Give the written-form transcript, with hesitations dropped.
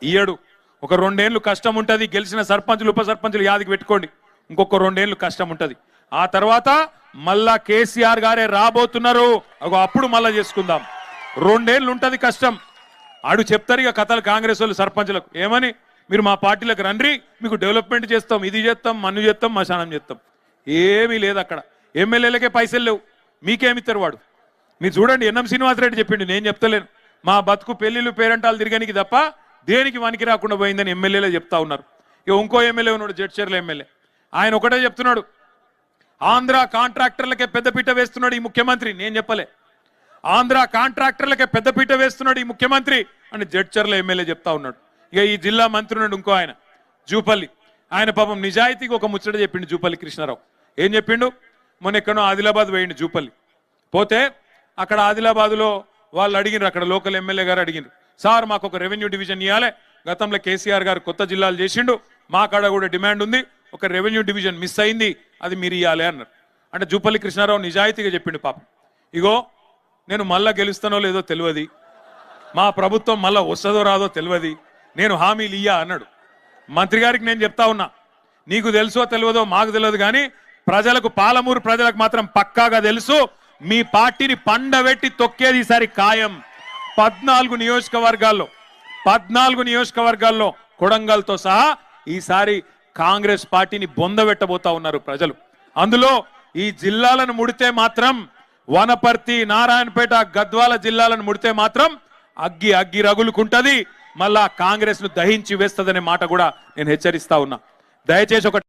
ఇయ్యడు. ఒక 2 ఏళ్ళు కష్టం ఉంటుంది. గెలిచిన సర్పంచులు ఉప సర్పంచులు యాదికి పెట్టుకోండి, ఇంకొక 2 ఏళ్ళు కష్టం ఉంటుంది. ఆ తర్వాత మళ్ళా కేసీఆర్ గారే రాబోతున్నారు. అప్పుడు మళ్ళా చేసుకుందాం. 2 ఏళ్ళు ఉంటుంది కష్టం. ఆడు చెప్తారు ఇక కథలు కాంగ్రెస్ వాళ్ళు సర్పంచులకు ఏమని, మీరు మా పార్టీలకు రండి, మీకు డెవలప్మెంట్ చేస్తాం, ఇది చేస్తాం, మన్ను చేస్తాం, మశానం చేస్తాం. ఏమీ లేదు అక్కడ. ఎమ్మెల్యేలకే పైసలు లేవు, మీకేమిస్తారు వాడు. మీరు చూడండి, ఎన్ఎం శ్రీనివాసరెడ్డి చెప్పిండు, నేను చెప్తలేను. మా బతుకు పెళ్లిళ్ళు పేరంటాలు తిరగనికి తప్ప దేనికి వనికి రాకుండా పోయిందని ఎమ్మెల్యేలే చెప్తా ఉన్నారు. ఇక ఇంకో ఎమ్మెల్యే ఉన్నాడు, జడ్చర్ల ఎమ్మెల్యే. ఆయన ఒకటే చెప్తున్నాడు, ఆంధ్ర కాంట్రాక్టర్లకే పెద్దపీట వేస్తున్నాడు ఈ ముఖ్యమంత్రి. నేను చెప్పలే, ఆంధ్ర కాంట్రాక్టర్లకే పెద్దపీట వేస్తున్నాడు ఈ ముఖ్యమంత్రి అని జడ్చర్ల ఎమ్మెల్యే చెప్తా ఉన్నాడు. ఇక ఈ జిల్లా మంత్రి ఉన్నాడు ఇంకో ఆయన, జూపల్లి. ఆయన పాపం నిజాయితీకి ఒక ముచ్చట చెప్పిండు జూపల్లి కృష్ణారావు. ఏం చెప్పిండు, మొన్న ఎక్కడో ఆదిలాబాద్ పోయిండు జూపల్లి. పోతే అక్కడ ఆదిలాబాద్లో వాళ్ళు అడిగినారు, అక్కడ లోకల్ ఎమ్మెల్యే గారు అడిగినారు, సార్ మాకు ఒక రెవెన్యూ డివిజన్ ఇవ్వాలి, గతంలో కేసీఆర్ గారు కొత్త జిల్లాలు చేసిండు, మా కాడ కూడా డిమాండ్ ఉంది, ఒక రెవెన్యూ డివిజన్ మిస్ అయింది, అది మీరు ఇవ్వాలి అన్నారు. అంటే జూపల్లి కృష్ణారావు నిజాయితీగా చెప్పిండు పాపం, ఇగో నేను మళ్ళా గెలుస్తానో లేదో తెలియదు, మా ప్రభుత్వం మళ్ళా వస్తుందో రాదో తెలియదు, నేను హామీలు ఇయ్యా అన్నాడు. మంత్రి గారికి నేను చెప్తా ఉన్నా, నీకు తెలుసో తెలియదో మాకు తెలియదు కానీ ప్రజలకు, పాలమూరు ప్రజలకు మాత్రం పక్కాగా తెలుసు, మీ పార్టీని పండబెట్టి తొక్కేది ఈసారి ఖాయం. 14 నియోజకవర్గాల్లో కొడంగల్తో సహా ఈసారి కాంగ్రెస్ పార్టీని బొందబెట్టబోతా ఉన్నారు ప్రజలు. అందులో ఈ జిల్లాలను ముడితే మాత్రం, వనపర్తి, నారాయణపేట, గద్వాల జిల్లాలను ముడితే మాత్రం అగ్గి రగులుకుంటది, మళ్ళా కాంగ్రెస్ ను దహించి వేస్తదనే మాట కూడా నేను హెచ్చరిస్తా ఉన్నా. దయచేసి ఒక